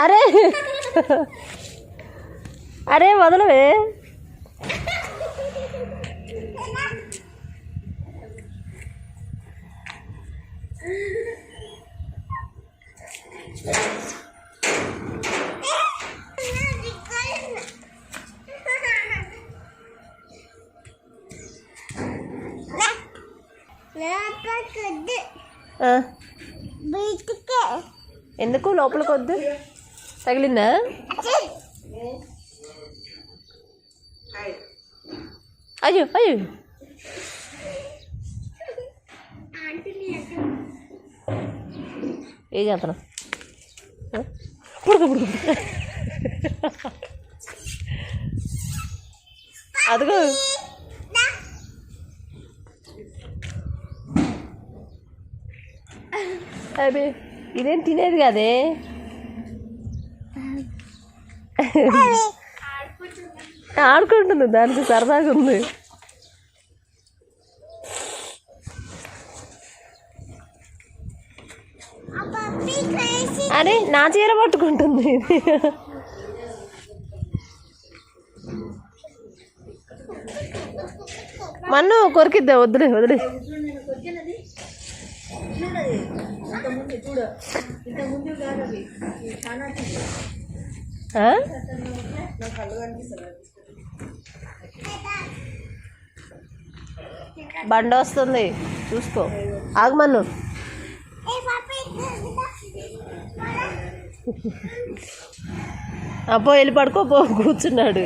అరే అరే వదలవే. ఎందుకు లోపలికి వద్దు? తగిలిందా? అయ్యో అయ్యో ఏం చేస్తున్నా? పుడుకు పుడుకు అదిగో అవి ఇదేం తినేది కదే. ఆడుకుంటుంది, దానికి సరదాగా ఉంది. అరే నా చీర పట్టుకుంటుంది. మన్ను కొరికిద్దా? వద్దులే వదిలే. బండి వస్తుంది చూసుకో. ఆగమన్ను. అబ్బో వెళ్ళి పడుకోపో, కూర్చున్నాడు.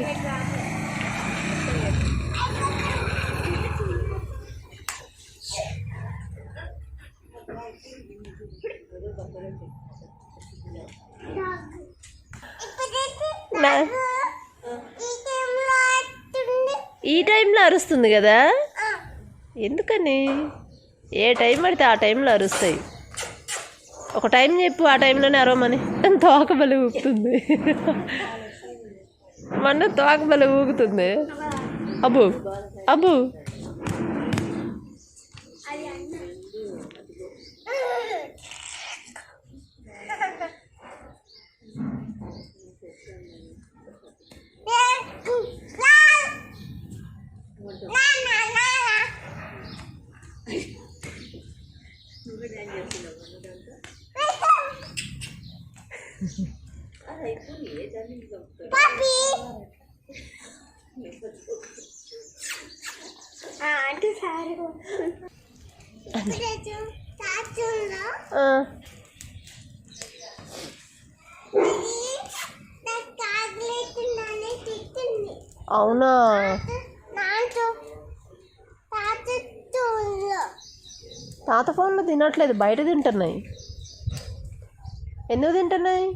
ఈ టైంలో అరుస్తుంది కదా, ఎందుకని? ఏ టైం పడితే ఆ టైంలో అరుస్తాయి. ఒక టైం చెప్పు, ఆ టైంలోనే అరవమని. తోకబలి ఊగుతుంది, మొన్న తోకబలి ఊగుతుంది. అబ్బు అబ్బు అవునా? తాత ఫోన్లో తినట్లేదు, బయట తింటున్నాయి. ఎందుకు తింటున్నాయి?